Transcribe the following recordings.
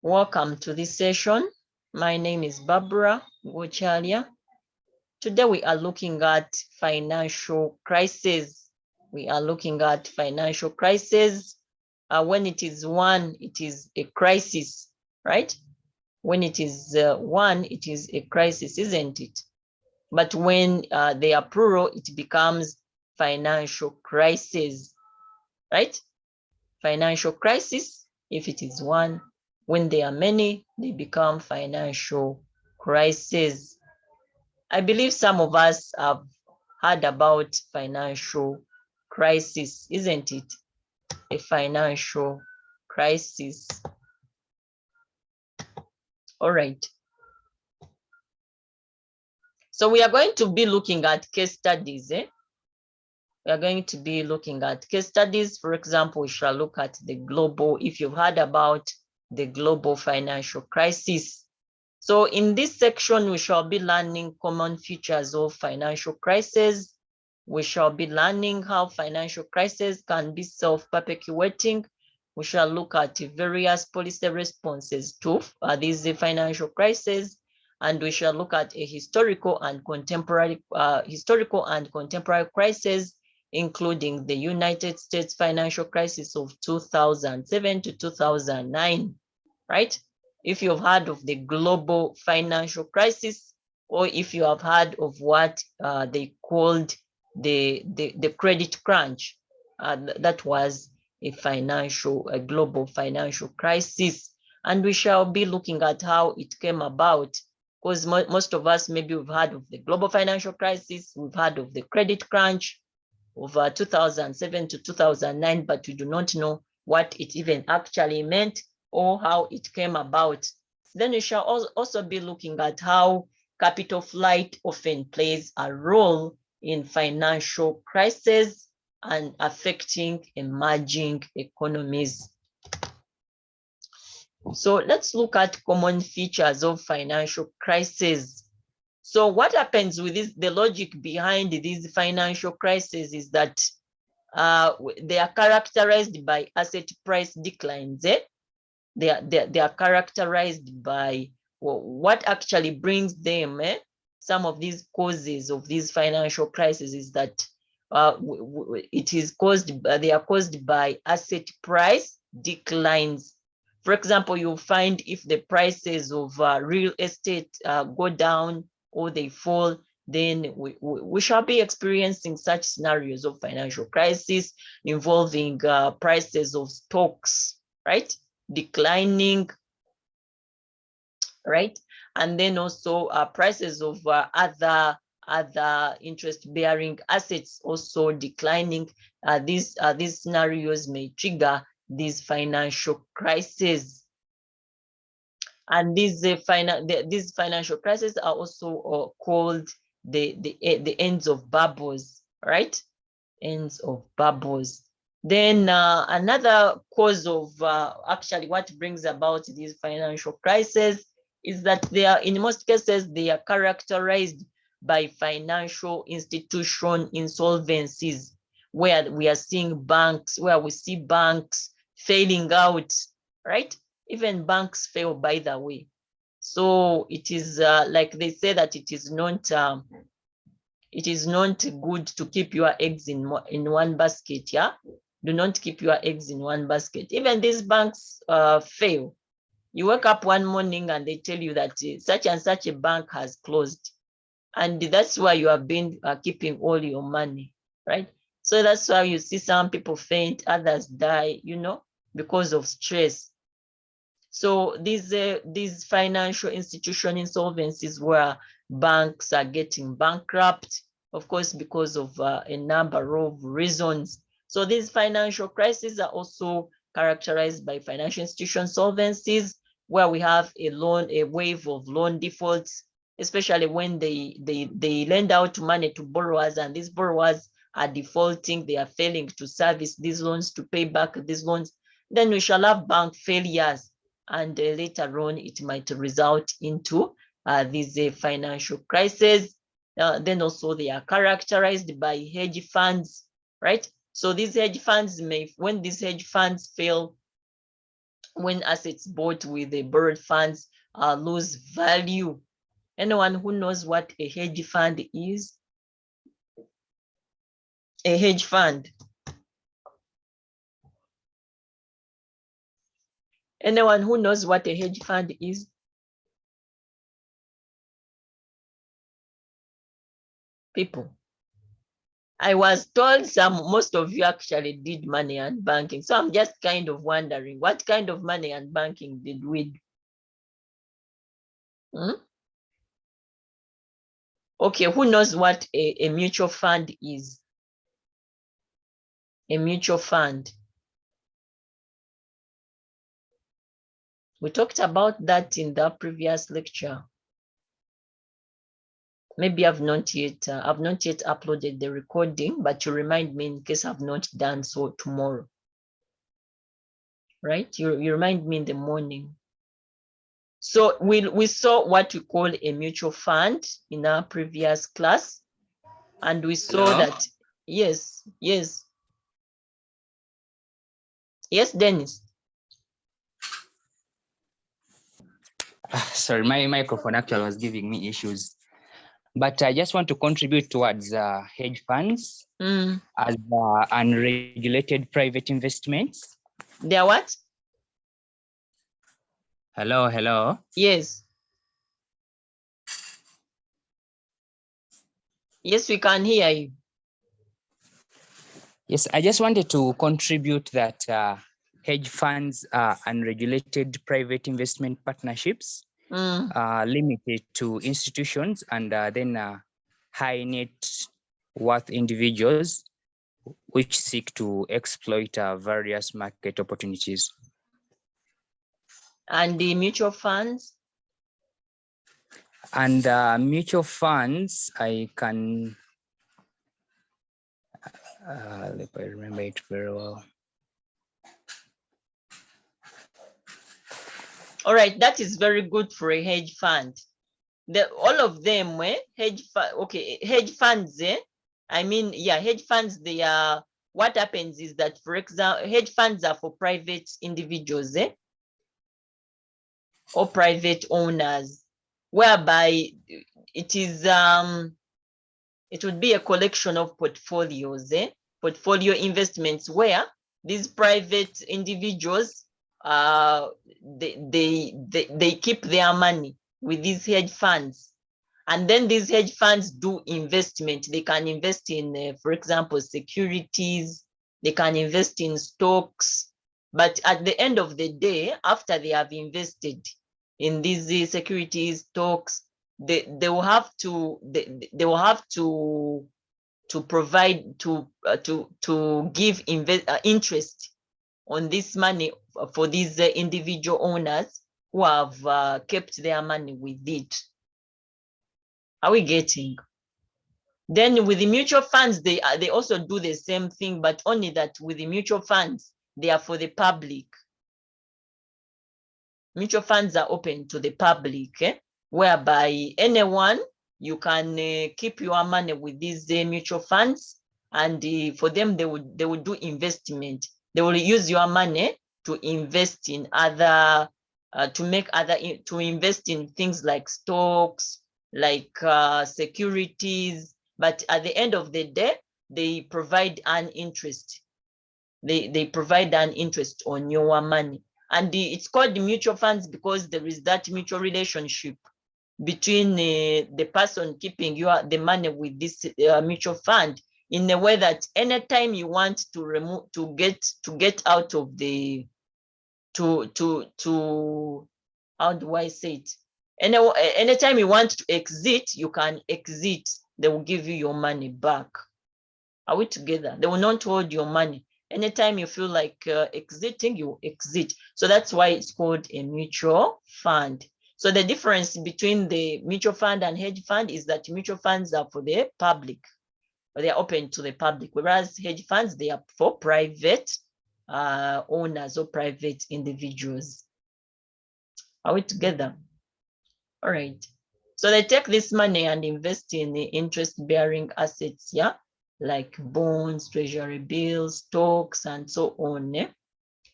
Welcome to this session. My name is Barbara Gochalia. Today we are looking at financial crisis. We are looking at financial crisis. When it is one, it is a crisis, right? When it is one, it is a crisis, isn't it? But when they are plural, it becomes financial crisis, right? Financial crisis, if it is one. When they are many, they become financial crisis. I believe some of us have heard about financial crisis, isn't it? A financial crisis. All right. So we are going to be looking at case studies. We are going to be looking at case studies. For example, we shall look at the global, if you've heard about the global financial crisis. So in this section, we shall be learning common features of financial crisis. We shall be learning how financial crisis can be self-perpetuating. We shall look at various policy responses to these financial crises, and we shall look at a historical and contemporary crisis, including the United States financial crisis of 2007 to 2009, right? If you've heard of the global financial crisis, or if you have heard of what they called the credit crunch, that was a global financial crisis. And we shall be looking at how it came about, because most of us, maybe we've heard of the global financial crisis, we've heard of the credit crunch of 2007 to 2009, but we do not know what it even actually meant or how it came about. Then we shall also be looking at how capital flight often plays a role in financial crisis and affecting emerging economies. So let's look at common features of financial crisis. So what happens with this, the logic behind these financial crises is that they are characterized by asset price declines. They are characterized by what actually brings them. Some of these causes of these financial crises is that they are caused by asset price declines. For example, you'll find if the prices of real estate go down or they fall, then we shall be experiencing such scenarios of financial crisis involving prices of stocks, right, declining, right? And then also prices of other interest-bearing assets also declining. These scenarios may trigger these financial crises. And these financial crises are also called the ends of bubbles, right? Ends of bubbles. Then another cause of actually what brings about these financial crises is that they are, in most cases, they are characterized by financial institution insolvencies, where we are seeing banks, where we see banks failing out, right? Even banks fail, by the way. So it is like they say that it is not good to keep your eggs in one basket. Yeah, do not keep your eggs in one basket. Even these banks fail. You wake up one morning and they tell you that such and such a bank has closed, and that's why you have been keeping all your money, right? So that's why you see some people faint, others die, because of stress. So these financial institution insolvencies where banks are getting bankrupt, of course, because of a number of reasons. So these financial crises are also characterized by financial institution solvencies, where we have a wave of loan defaults, especially when they lend out money to borrowers, and these borrowers are defaulting, they are failing to service these loans, to pay back these loans. Then we shall have bank failures, and later on it might result into these financial crises. Then also they are characterized by hedge funds, right? So these hedge funds when these hedge funds fail, when assets bought with the borrowed funds lose value. Anyone who knows what a hedge fund is? A hedge fund. Anyone who knows what a hedge fund is? People. I was told most of you actually did money and banking. So I'm just kind of wondering, what kind of money and banking did we do? Okay, who knows what a mutual fund is? A mutual fund. We talked about that in the previous lecture. Maybe I've not yet uploaded the recording, but you remind me in case I've not done so tomorrow. Right? You remind me in the morning. So we saw what we call a mutual fund in our previous class, and we saw that yes, Dennis. Sorry, my microphone actually was giving me issues. But I just want to contribute towards hedge funds as unregulated private investments. They are what? Hello. Yes. Yes, we can hear you. Yes, I just wanted to contribute that hedge funds are unregulated private investment partnerships limited to institutions and then high net worth individuals which seek to exploit various market opportunities. And the mutual funds? And mutual funds, I can, if I remember it very well. All right, that is very good for a hedge fund. All of them, hedge funds, I mean, yeah, hedge funds, they are, what happens is that, for example, hedge funds are for private individuals, or private owners, whereby it is, it would be a collection of portfolios, portfolio investments, where these private individuals, they keep their money with these hedge funds. And then these hedge funds do investment. They can invest in, for example, securities. They can invest in stocks. But at the end of the day, after they have invested in these securities, stocks, they will have to provide to give interest on this money for these individual owners who have kept their money with it. Are we getting? Then with the mutual funds, they also do the same thing, but only that with the mutual funds, they are for the public. Mutual funds are open to the public, whereby anyone, you can keep your money with these mutual funds, and for them, they would do investment. They will use your money to invest in other, to invest in things like stocks, like securities. But at the end of the day, they provide an interest. They provide an interest on your money. And it's called the mutual funds because there is that mutual relationship between the person keeping the money with this mutual fund, in a way that anytime you want to get out of the, how do I say it? Anytime you want to exit, you can exit. They will give you your money back. Are we together? They will not hold your money. Anytime you feel like exiting, you exit. So that's why it's called a mutual fund. So the difference between the mutual fund and hedge fund is that mutual funds are for the public, or they are open to the public, whereas hedge funds, they are for private owners or private individuals. Are we together? All right. So they take this money and invest in the interest-bearing assets, yeah, like bonds, treasury bills, stocks, and so on,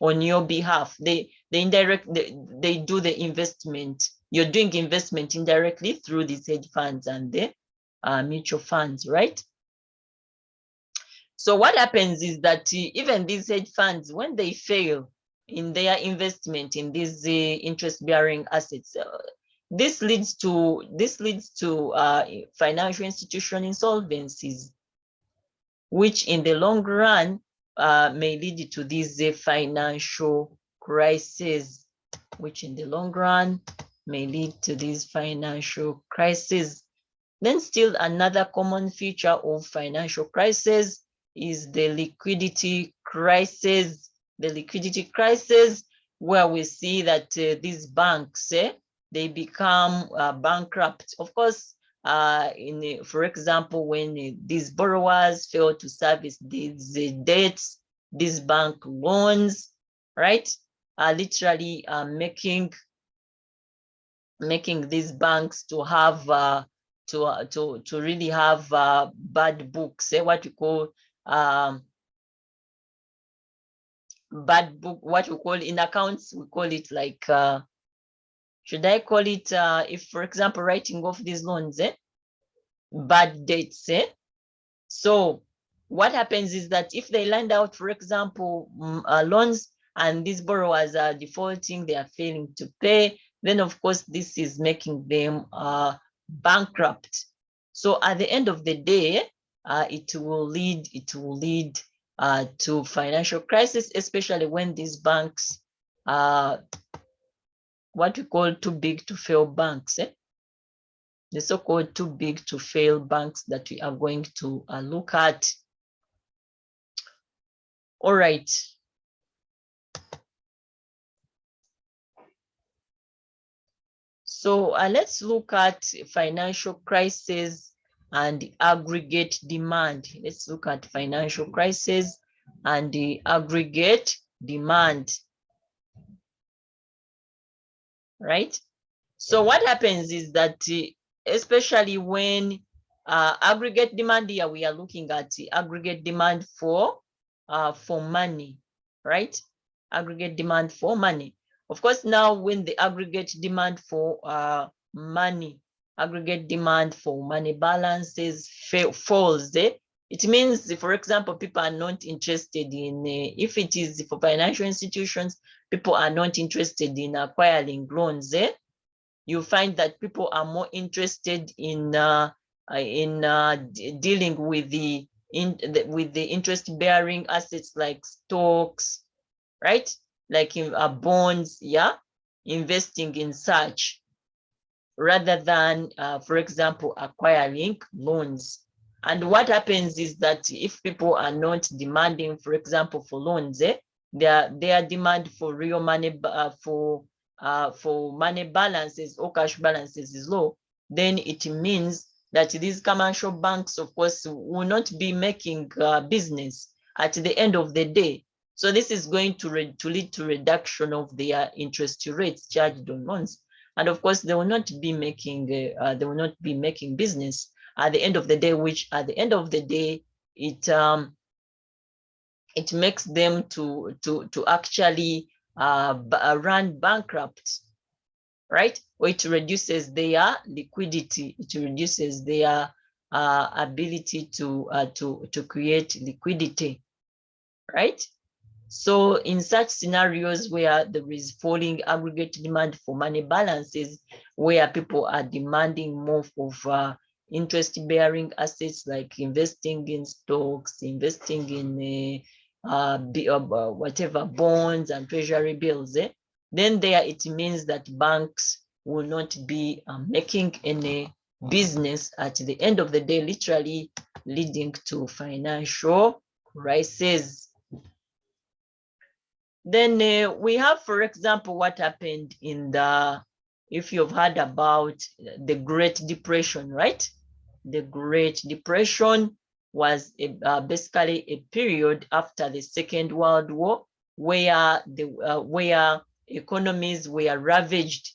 on your behalf. They they do the investment. You're doing investment indirectly through these hedge funds and the mutual funds, right? So what happens is that even these hedge funds, when they fail in their investment in these interest-bearing assets, this leads to financial institution insolvencies, which in the long run may lead to these financial crises, which in the long run may lead to these financial crises. Then still another common feature of financial crisis is the liquidity crisis. The liquidity crisis, where we see that these banks, they become bankrupt. Of course, for example, when these borrowers fail to service these debts, these bank loans, right, are literally making these banks to have to really have bad books, what we call bad book, what we call in accounts, we call it like should I call it if, for example, writing off these loans, bad debts, so what happens is that if they lend out, for example, loans, and these borrowers are defaulting, they are failing to pay, then of course this is making them bankrupt. So at the end of the day, it will lead to financial crisis, especially when these banks are what we call too big to fail banks, the so-called too big to fail banks that we are going to look at. All right. So let's look at financial crisis and the aggregate demand. Let's look at financial crisis and the aggregate demand, right? So what happens is that especially when aggregate demand, here we are looking at the aggregate demand for money, right? Aggregate demand for money. Of course, now when the aggregate demand for money, aggregate demand for money balances falls, it means, for example, people are not interested in, if it is for financial institutions, people are not interested in acquiring loans. You find that people are more interested in dealing with the interest-bearing assets like stocks, right? Like in bonds, yeah, investing in such, rather than, for example, acquiring loans. And what happens is that if people are not demanding, for example, for loans, their demand for real money, for money balances or cash balances is low, then it means that these commercial banks, of course, will not be making business at the end of the day. So this is going to lead to reduction of their interest rates charged on loans. And of course, they will not be making business at the end of the day, which at the end of the day, it makes them to actually run bankrupt, right? Or it reduces their liquidity, it reduces their ability to create liquidity, right? So in such scenarios where there is falling aggregate demand for money balances, where people are demanding more of interest-bearing assets like investing in stocks, investing in whatever bonds and treasury bills, then there it means that banks will not be making any business at the end of the day, literally leading to financial crisis. Then we have, for example, what happened in if you've heard about the Great Depression, right? The Great Depression was basically a period after the Second World War where where economies were ravaged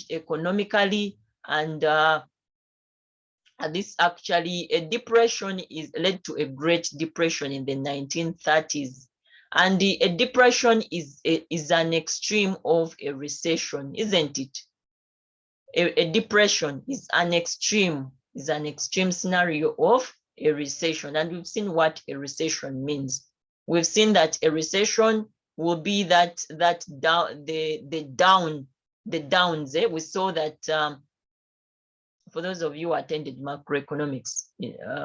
economically, and this actually, a depression is led to a Great Depression in the 1930s. And a depression is an extreme of a recession, isn't it? A depression is an extreme scenario of a recession. And we've seen what a recession means. We've seen that a recession will be that down, the downs. We saw that for those of you who attended macroeconomics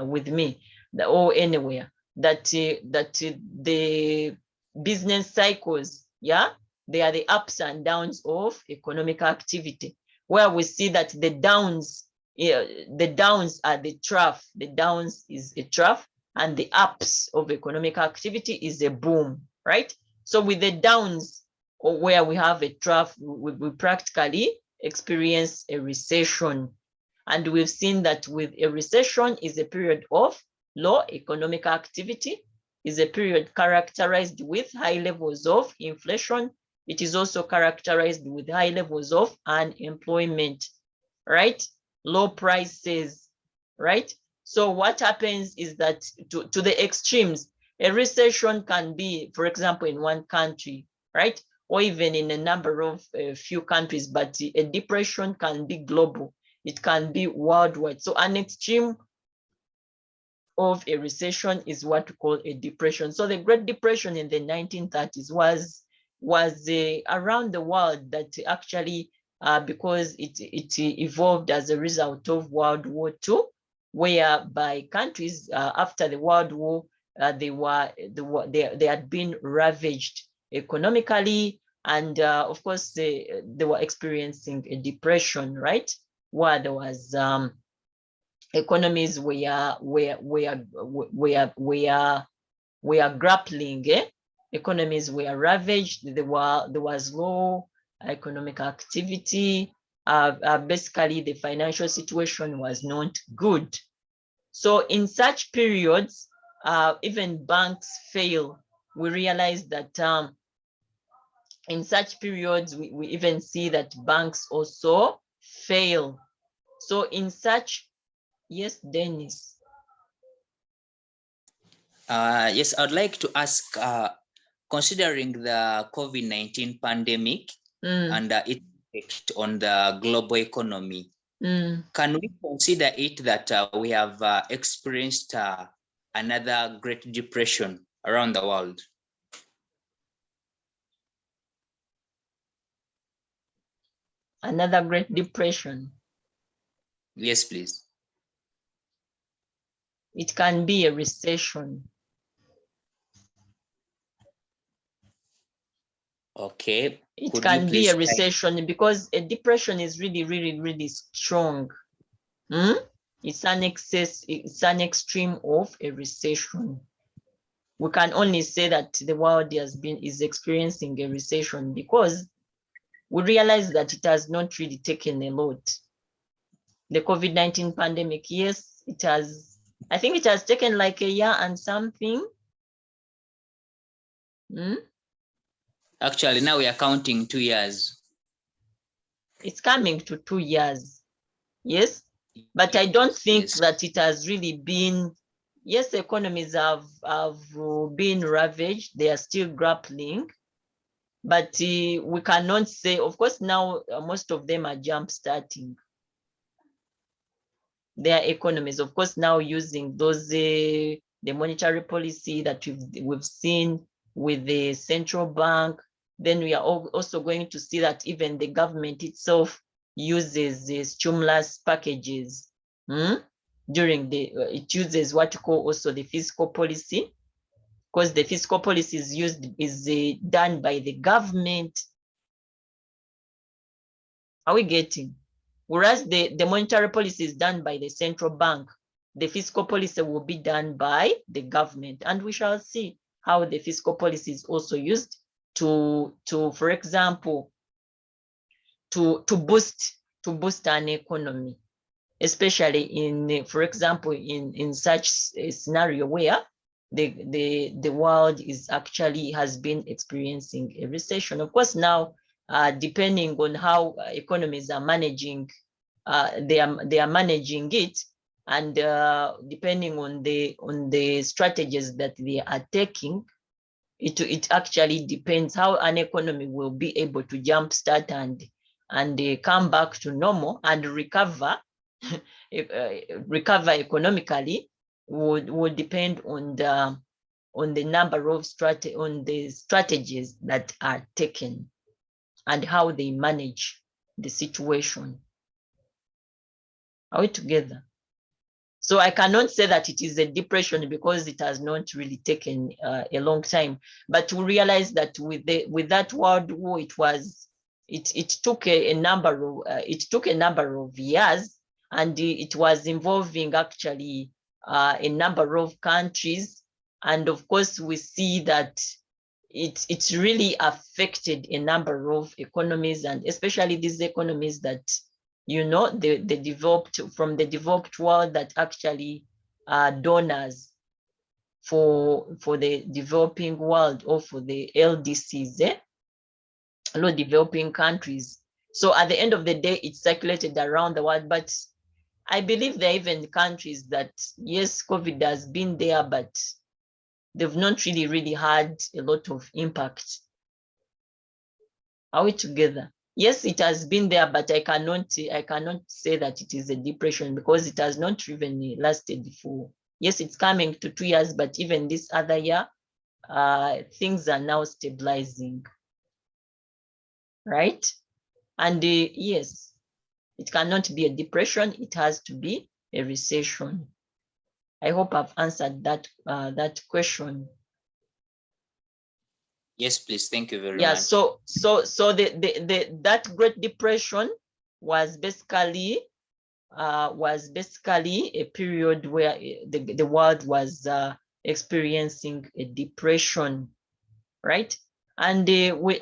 with me, or anywhere, that the business cycles, yeah, they are the ups and downs of economic activity, where we see that the downs, the downs are the trough. The downs is a trough, and the ups of economic activity is a boom, right? So with the downs, or where we have a trough, we practically experience a recession. And we've seen that with a recession is a period of low economic activity, is a period characterized with high levels of inflation. It is also characterized with high levels of unemployment, right? Low prices, right? So what happens is that to the extremes, a recession can be, for example, in one country, right? Or even in a number of few countries, but a depression can be global. It can be worldwide. So an extreme of a recession is what we call a depression. So the Great Depression in the 1930s was around the world, that actually because it evolved as a result of World War II, whereby countries after the World War they had been ravaged economically, and of course they were experiencing a depression, right? Where there was economies were grappling. Economies were ravaged. There was low economic activity. Basically, the financial situation was not good. So in such periods, even banks fail. We realize that in such periods, we even see that banks also fail. So in such, yes, Dennis. Yes, I'd like to ask, considering the COVID-19 pandemic and its effect on the global economy, can we consider it that we have experienced another Great Depression around the world? Another Great Depression? Yes, please. It can be a recession. Okay. It can be a recession, because a depression is really, really, really strong. It's an excess, it's an extreme of a recession. We can only say that the world is experiencing a recession because we realize that it has not really taken a lot. The COVID-19 pandemic, yes, it has, I think it has taken like a year and something. Actually, now we are counting 2 years. It's coming to 2 years, yes, but I don't think that it has really been. Yes, economies have been ravaged. They are still grappling, but we cannot say. Of course, now most of them are jump starting their economies. Of course, now using those the monetary policy that we've seen with the central bank. Then we are also going to see that even the government itself uses the stimulus packages. During it uses what you call also the fiscal policy, because the fiscal policy is done by the government. Are we getting? Whereas the monetary policy is done by the central bank, the fiscal policy will be done by the government, and we shall see how the fiscal policy is also used to for example, to boost an economy, especially in, for example, in such a scenario where the world has been experiencing a recession. Of course, now depending on how economies are managing, they are managing it, and depending on the strategies that they are taking, it actually depends how an economy will be able to jumpstart and come back to normal and recover. Recover economically would depend on the number of strategies that are taken and how they manage the situation. Are we together? So I cannot say that it is a depression because it has not really taken a long time. But to realize that with that World War, it took a number of years, and it was involving actually a number of countries. And of course, we see that it's really affected a number of economies, and especially these economies that, you know, the developed world that actually are donors for the developing world, or for the LDCs, low developing countries. So at the end of the day, it's circulated around the world. But I believe there are even countries that, yes, COVID has been there, but they've not really had a lot of impact. Are we together? Yes, it has been there, but I cannot say that it is a depression because it has not even lasted for. Yes, it's coming to 2 years, but even this other year, things are now stabilizing, right? And yes, it cannot be a depression. It has to be a recession. I hope I've answered that question. Yes, please. Thank you very much. Yeah. So that Great Depression was basically a period where the world was experiencing a depression, right? And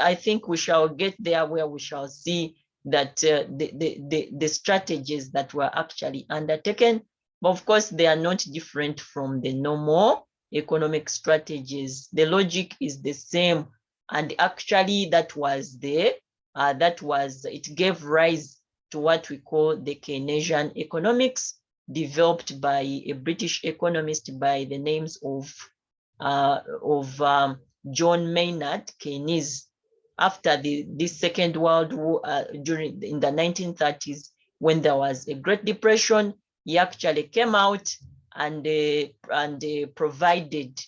I think we shall get there where we shall see that the strategies that were actually undertaken, but of course they are not different from the normal economic strategies. The logic is the same, and actually it gave rise to what we call the Keynesian economics, developed by a British economist by the names of John Maynard Keynes. After the Second World War, in the 1930s, when there was a Great Depression, he actually came out and provided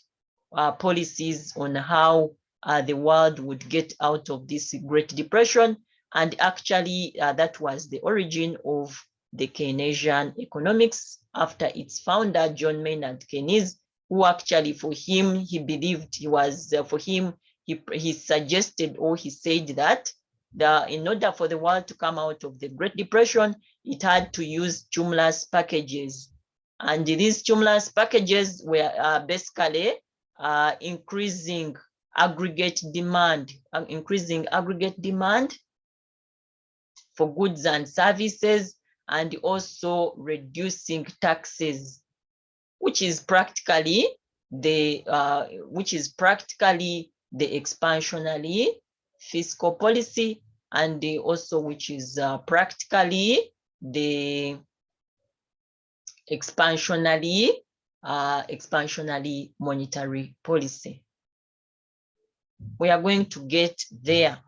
policies on how the world would get out of this Great Depression. And actually, that was the origin of the Keynesian economics after its founder, John Maynard Keynes, who actually, for him, he believed he suggested, or he said that in order for the world to come out of the Great Depression, it had to use stimulus packages. And these stimulus packages were basically increasing aggregate demand for goods and services, and also reducing taxes, which is practically the expansionary fiscal policy, and also which is practically the expansionary monetary policy. We are going to get there.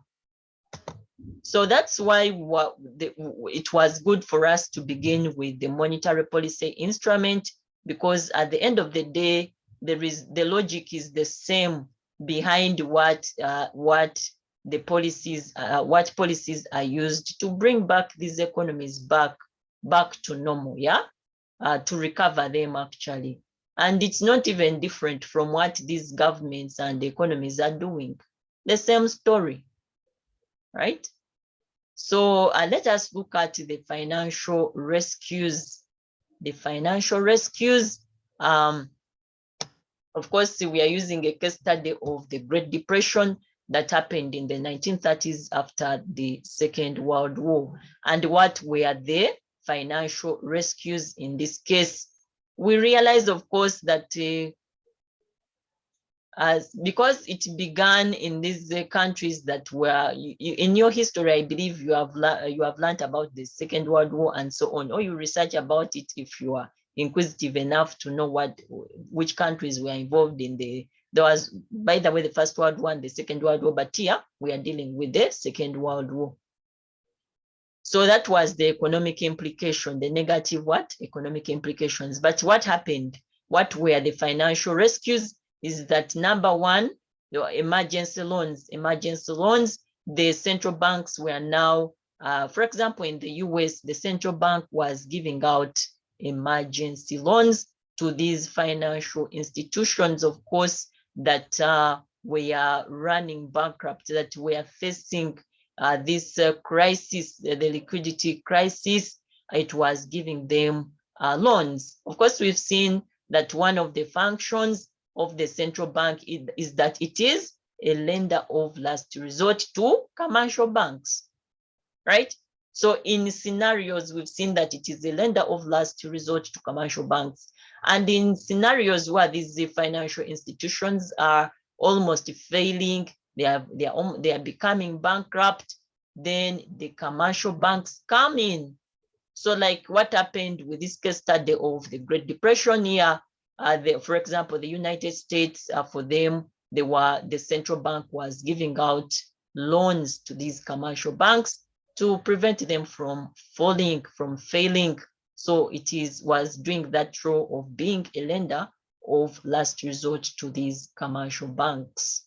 So that's why it was good for us to begin with the monetary policy instrument, because at the end of the day, the logic is the same behind what policies are used to bring back these economies back to normal, to recover them actually. And it's not even different from what these governments and economies are doing. The same story, right? So let us look at the financial rescues. The financial rescues, of course, we are using a case study of the Great Depression that happened in the 1930s after the Second World War. And what were the financial rescues in this case? We realize, of course, that because it began in these countries that were, in your history, I believe you have learned about the Second World War and so on, or you research about it if you are inquisitive enough to know which countries were involved in the There was, by the way, the First World War and the Second World War, but here we are dealing with the Second World War. So that was the economic implication, the negative what? Economic implications. But what happened? What were the financial rescues? Is that number one, the emergency loans. Emergency loans, the central banks were now, for example, in the US, the central bank was giving out emergency loans to these financial institutions, of course, that were running bankrupt, that were facing this crisis, the liquidity crisis. It was giving them loans. Of course, we've seen that one of the functions of the central bank is that it is a lender of last resort to commercial banks, right? So in scenarios, we've seen that it is a lender of last resort to commercial banks. And in scenarios where these financial institutions are almost failing, they are becoming bankrupt, then the commercial banks come in. So like what happened with this case study of the Great Depression here, for example, the United States, for them, the central bank was giving out loans to these commercial banks to prevent them from falling, from failing. So it was doing that role of being a lender of last resort to these commercial banks.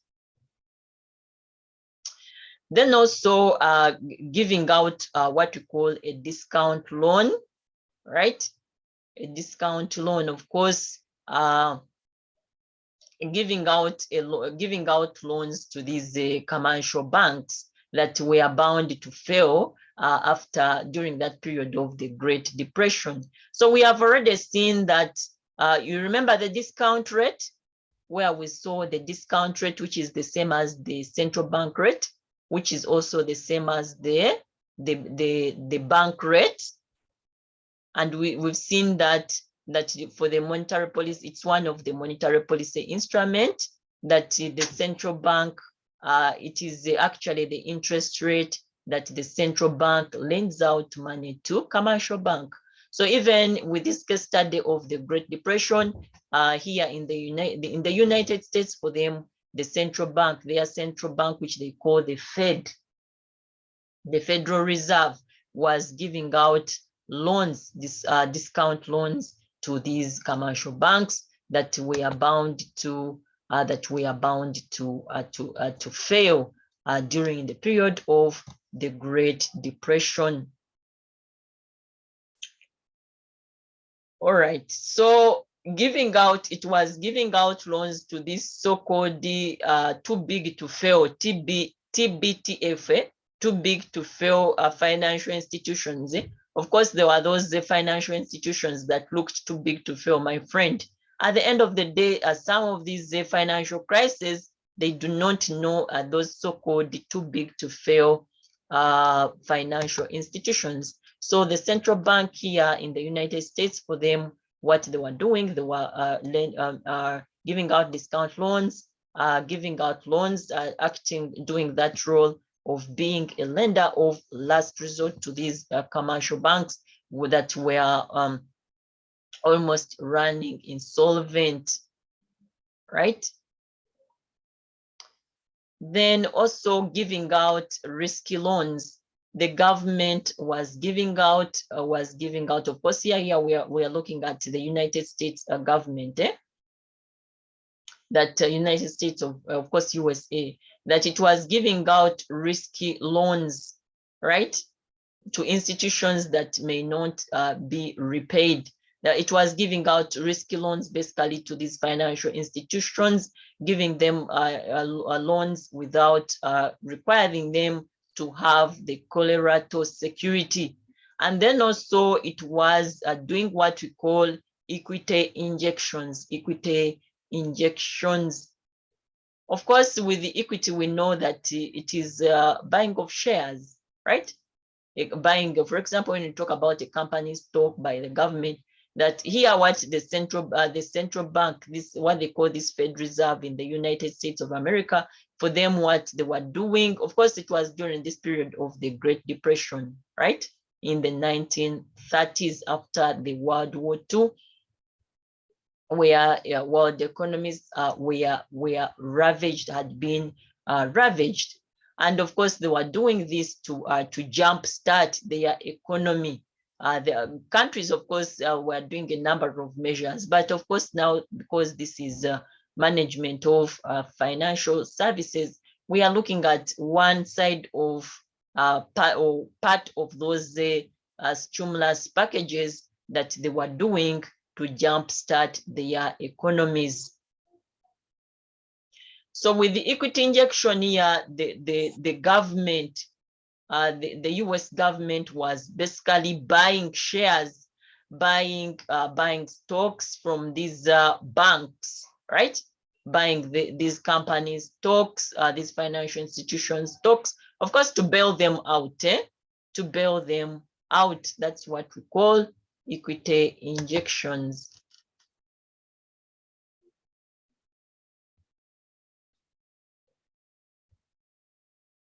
Then also giving out what we call a discount loan, right? A discount loan, of course, giving out loans to these commercial banks that were bound to fail during that period of the Great Depression. So we have already seen that, you remember the discount rate, where we saw the discount rate, which is the same as the central bank rate, which is also the same as the bank rate. And we've seen that for the monetary policy, it's one of the monetary policy instrument that the central bank, it is actually the interest rate that the central bank lends out money to commercial bank. So even with this case study of the Great Depression, here in the United States, for them, the central bank, their central bank, which they call the Fed, the Federal Reserve, was giving out loans, discount loans to these commercial banks that were bound to fail during the period of the Great Depression. All right, so it was giving out loans to this so-called too big to fail, TBTF, too big to fail financial institutions. Of course, there were those financial institutions that looked too big to fail, my friend. At the end of the day, some of these financial crises, they do not know those so-called too big to fail financial institutions. So the central bank here in the United States, for them, what they were doing, they were giving out discount loans, doing that role of being a lender of last resort to these commercial banks that were almost running insolvent, right? Then also giving out risky loans. The government was giving out, of course, here we are looking at the United States government, that United States of course, USA, that it was giving out risky loans, right, to institutions that may not be repaid. That it was giving out risky loans basically to these financial institutions, giving them loans without requiring them to have the collateral security. And then also it was doing what we call equity injections. Of course, with the equity, we know that it is buying of shares, right? Buying, for example, when you talk about a company stock by the government, that here what the central bank, this what they call this Fed Reserve in the United States of America, for them, what they were doing, of course, it was during this period of the Great Depression, right? In the 1930s, after the World War II. where world economies were ravaged, had been ravaged. And of course, they were doing this to jumpstart their economy. The countries, of course, were doing a number of measures, but of course now, because this is management of financial services, we are looking at one side of part of those stimulus packages that they were doing to jumpstart their economies. So with the equity injection here, the government, the US government was basically buying shares, buying stocks from these banks, right? Buying these companies' stocks, these financial institutions' stocks, of course, to bail them out, to bail them out. That's what we call equity injections.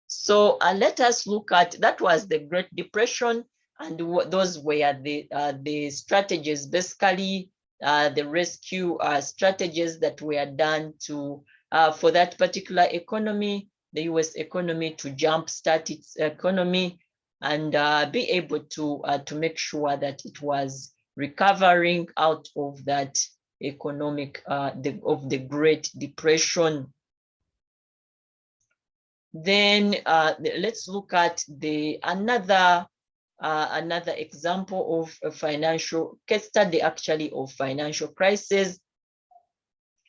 So let us look at, that was the Great Depression, and those were the strategies, basically the rescue strategies that were done to for that particular economy, the US economy, to jumpstart its economy and be able to make sure that it was recovering out of that economic of the Great Depression. Then let's look at another example of a financial case study, actually, of financial crisis,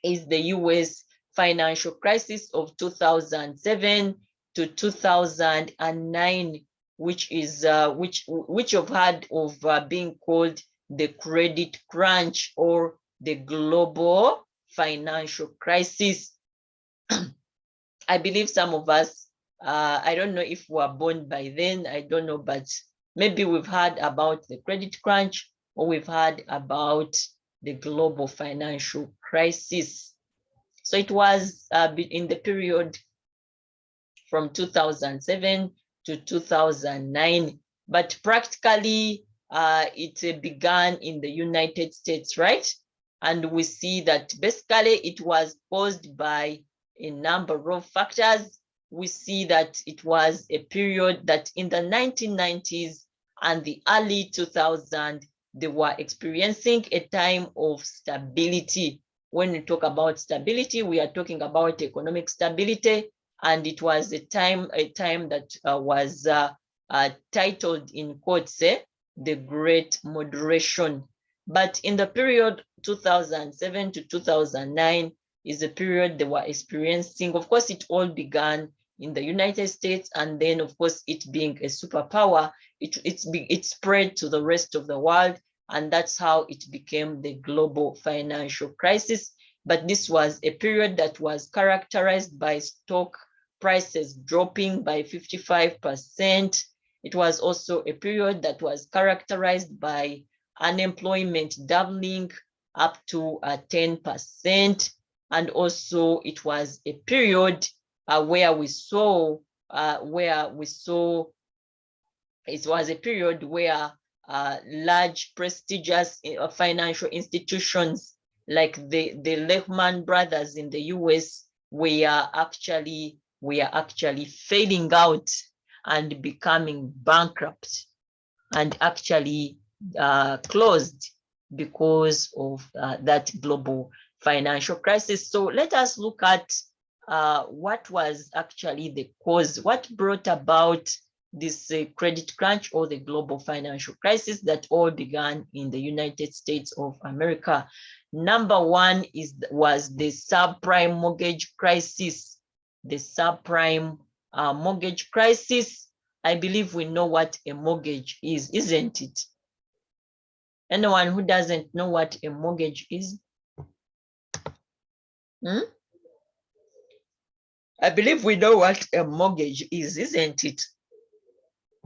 is the US financial crisis of 2007 to 2009, which is which have had of being called the credit crunch or the global financial crisis. I believe some of us, I don't know if we were born by then, I don't know, but maybe we've heard about the credit crunch, or we've heard about the global financial crisis. So it was in the period from 2007 to 2009, but practically it began in the United States, right? And we see that basically it was caused by a number of factors. We see that it was a period that in the 1990s and the early 2000s, they were experiencing a time of stability. When we talk about stability, we are talking about economic stability, and it was a time that was titled in quotes, the Great Moderation. But in the period 2007 to 2009, is a period they were experiencing. Of course, it all began in the United States, and then, of course, it being a superpower, it spread to the rest of the world, and that's how it became the global financial crisis. But this was a period that was characterized by stock prices dropping by 55%. It was also a period that was characterized by unemployment doubling up to 10%. And also it was a period where we saw it was a period where large prestigious financial institutions like the Lehman Brothers in the US were actually failing out and becoming bankrupt and actually closed because of that global financial crisis. So let us look at what was actually the cause, what brought about this credit crunch or the global financial crisis that all began in the United States of America. Number one was the subprime mortgage crisis. The subprime mortgage crisis. I believe we know what a mortgage is, isn't it? Anyone who doesn't know what a mortgage is? I believe we know what a mortgage is, isn't it?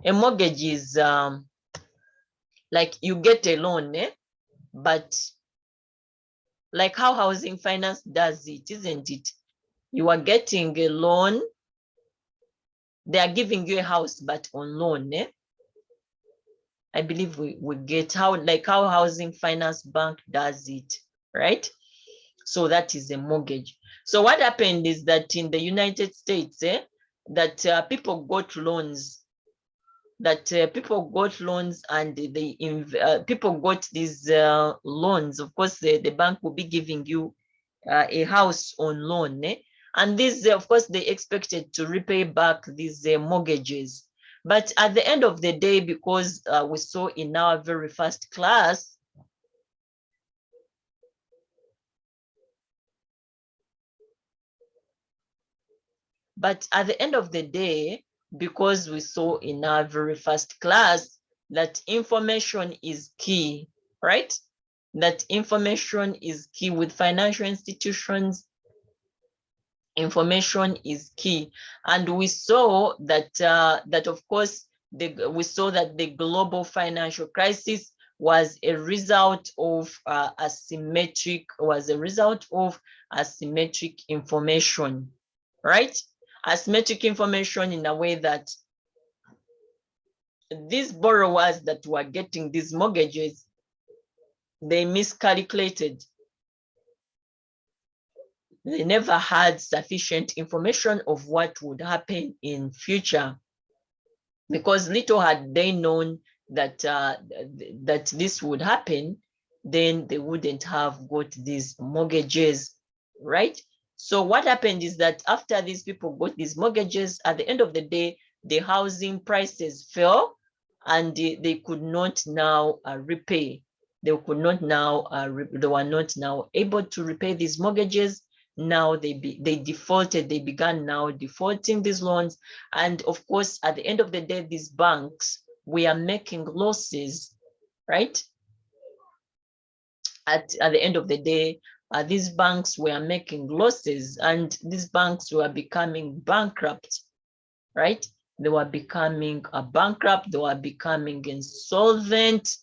A mortgage is like you get a loan, but like how housing finance does it, isn't it? You are getting a loan, they are giving you a house, but on loan. I believe we get how housing finance bank does it. right? So that is a mortgage. So what happened is that in the United States, that people got loans, people got loans, and people got these loans. Of course, the bank will be giving you a house on loan, and these, of course, they expected to repay back these mortgages. But at the end of the day, because we saw in our very first class, because we saw in our very first class that information is key, right? That information is key with financial institutions. Information is key, and we saw that of course we saw that the global financial crisis was a result of asymmetric information, right? Asymmetric information in a way that these borrowers that were getting these mortgages, they miscalculated. They never had sufficient information of what would happen in future, because little had they known that that this would happen, then they wouldn't have got these mortgages, right? So what happened is that after these people got these mortgages, at the end of the day, the housing prices fell, and they could not now repay. They could not now they were not now able to repay these mortgages. Now they defaulted. They began now defaulting these loans, and of course, at the end of the day, these banks were making losses, right? At the end of the day, these banks were making losses, and these banks were becoming bankrupt, right? They were becoming bankrupt. They were becoming insolvent,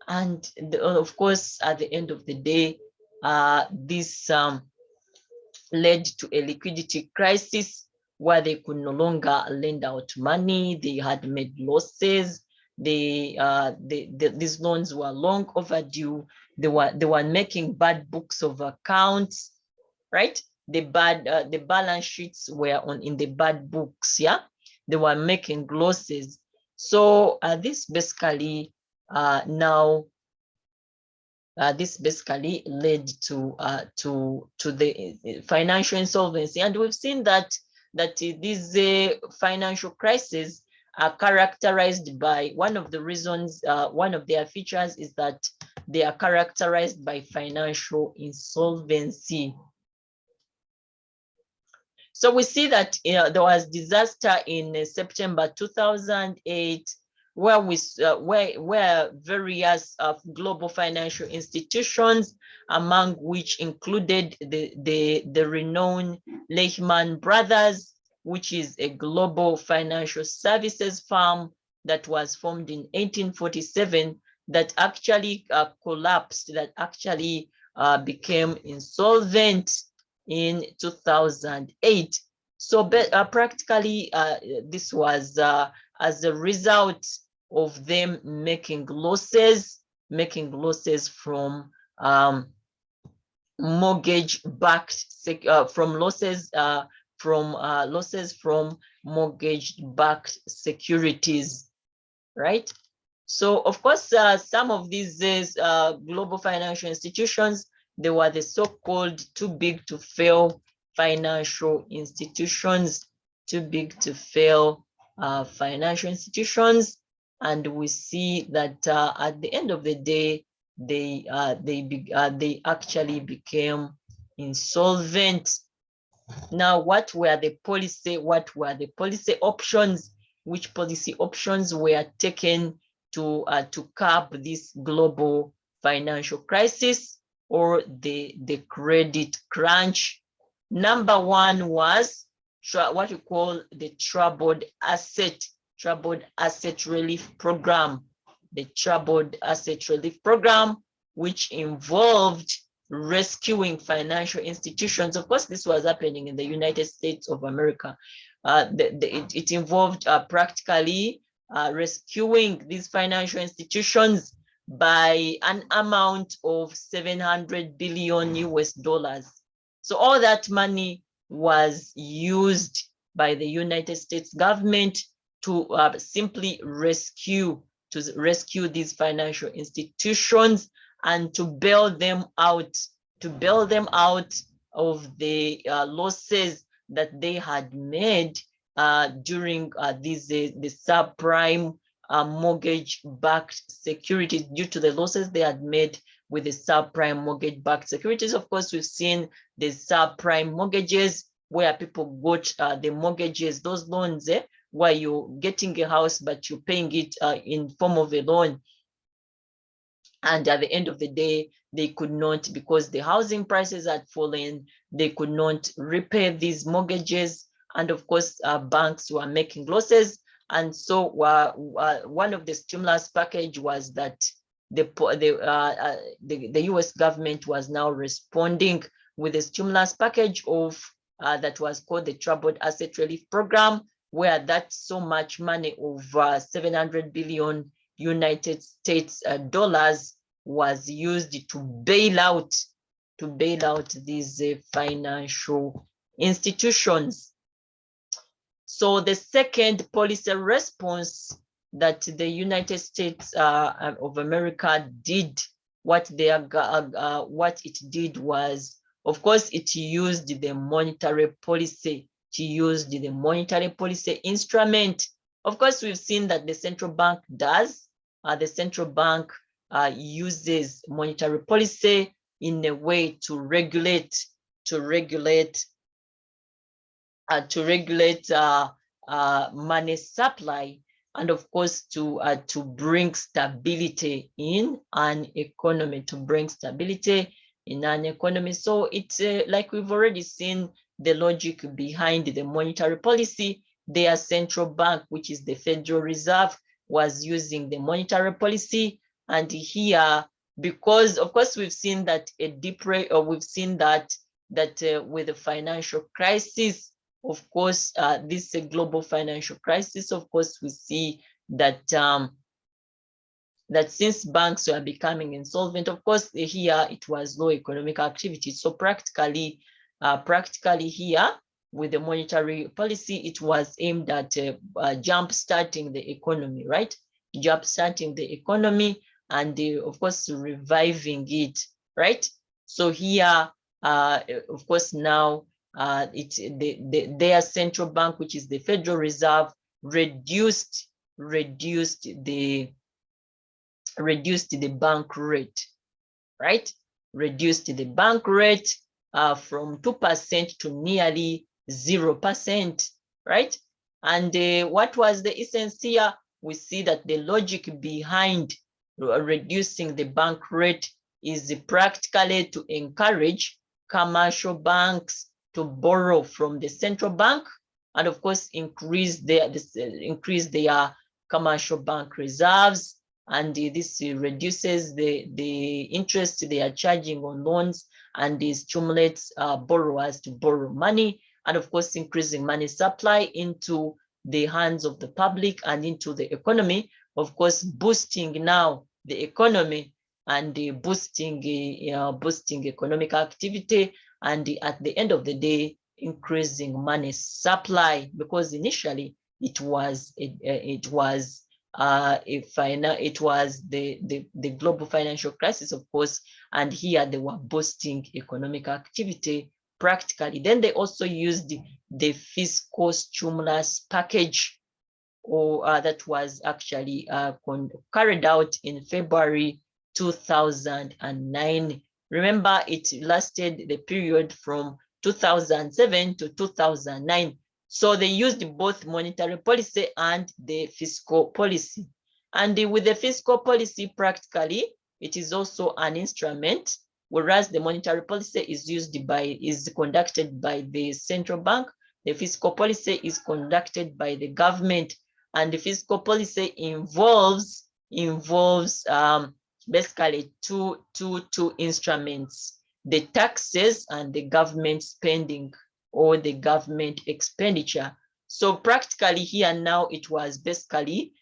and of course, at the end of the day, this led to a liquidity crisis where they could no longer lend out money. They had made losses. These loans were long overdue. They were making bad books of accounts, right? The balance sheets were in the bad books. Yeah, they were making losses. So this basically this basically led to the financial insolvency, and we've seen that these financial crises are characterized by, one of the reasons, one of their features is that they are characterized by financial insolvency. So we see that there was disaster in September 2008, where various global financial institutions, among which included the renowned Lehman Brothers, which is a global financial services firm that was formed in 1847, that actually collapsed, that actually became insolvent in 2008. So practically this was as a result of them making losses from mortgage-backed losses from mortgage-backed securities, right? So of course, some of these global financial institutions, they were the so-called too big to fail financial institutions, too big to fail financial institutions. And we see that at the end of the day, they actually became insolvent. Now, what were the policy options? Which policy options were taken to curb this global financial crisis or the credit crunch? Number one was what we call the troubled asset relief program. The troubled asset relief program, which involved rescuing financial institutions. Of course, this was happening in the United States of America. It involved practically rescuing these financial institutions by an amount of 700 billion US dollars. So all that money was used by the United States government to simply rescue these financial institutions and to bail them out of the losses that they had made during the subprime mortgage-backed securities, due to the losses they had made with the subprime mortgage-backed securities. Of course, we've seen the subprime mortgages where people got the mortgages, those loans, where you're getting a house but you're paying it in form of a loan. And at the end of the day, they could not, because the housing prices had fallen, they could not repay these mortgages. And of course, banks were making losses. And so one of the stimulus package was that the US government was now responding with a stimulus package of that was called the Troubled Asset Relief Program, where that so much money of 700 billion United States dollars was used to bail out these financial institutions. So the second policy response that the United States of America did, what it did was, of course, it used the monetary policy. It used the monetary policy instrument. Of course, we've seen that the central bank does. The central bank uses monetary policy in a way to regulate money supply, and of course to bring stability in an economy, So it's like we've already seen the logic behind the monetary policy. Their central bank, which is the Federal Reserve, was using the monetary policy. And here, because of course we've seen that with the financial crisis, of course, this global financial crisis, of course, we see that that since banks were becoming insolvent, of course, here it was low economic activity. So practically here, with the monetary policy, it was aimed at jump-starting the economy, right? Jump-starting the economy and, of course, reviving it, right? So here, of course, now their central bank, which is the Federal Reserve, reduced the bank rate, right? Reduced the bank rate from 2% to nearly 0%, right? And what was the essence here? We see that the logic behind reducing the bank rate is practically to encourage commercial banks to borrow from the central bank, and of course increase their commercial bank reserves, and this reduces the interest they are charging on loans, and this stimulates borrowers to borrow money, and of course increasing money supply into the hands of the public and into the economy, of course boosting now the economy and boosting economic activity, and at the end of the day increasing money supply, because initially it was the global financial crisis, of course, and here they were boosting economic activity practically. Then they also used the fiscal stimulus package, that was actually carried out in February 2009. Remember, it lasted the period from 2007 to 2009. So they used both monetary policy and the fiscal policy. And with the fiscal policy, practically, it is also an instrument, whereas the monetary policy is conducted by the central bank. The fiscal policy is conducted by the government, and the fiscal policy involves basically two instruments: the taxes and the government spending or the government expenditure. So practically here now, it was basically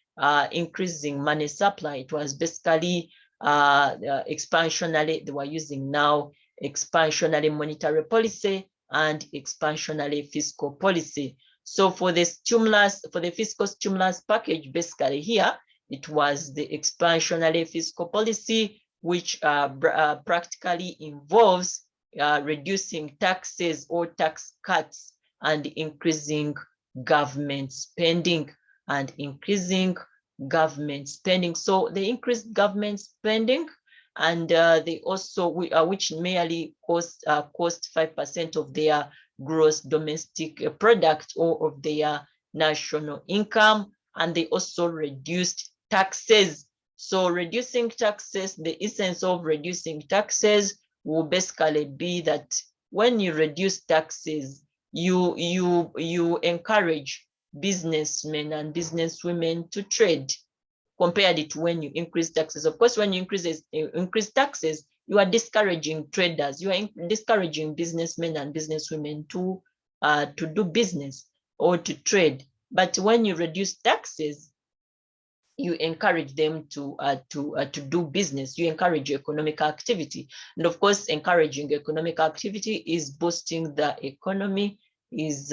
increasing money supply. It was basically expansionary, they were using now expansionary monetary policy and expansionary fiscal policy. So for the stimulus, for the fiscal stimulus package, basically here, it was the expansionary fiscal policy, which practically involves reducing taxes or tax cuts and increasing government spending and increasing government spending. So they increased government spending, and they also, which merely cost 5% of their gross domestic product or of their national income, and they also reduced taxes. So reducing taxes, the essence of reducing taxes will basically be that when you reduce taxes, you encourage businessmen and businesswomen to trade, compared it to when you increase taxes. Of course, when you increase taxes, you are discouraging traders, you are discouraging businessmen and businesswomen to do business or to trade. But when you reduce taxes, you encourage them to do business. You encourage economic activity, and of course, encouraging economic activity is boosting the economy, is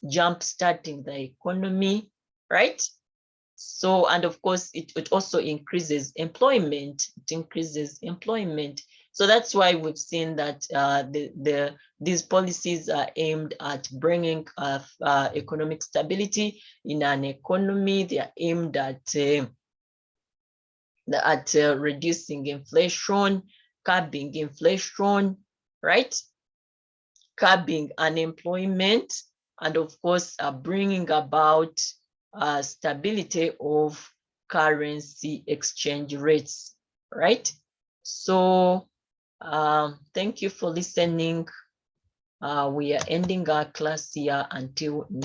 jump starting the economy, right? So, and of course, it also increases employment. It increases employment. So that's why we've seen that these policies are aimed at bringing economic stability in an economy. They are aimed at reducing inflation, curbing inflation, right? Curbing unemployment, and of course, bringing about stability of currency exchange rates, right? So thank you for listening. We are ending our class here until next.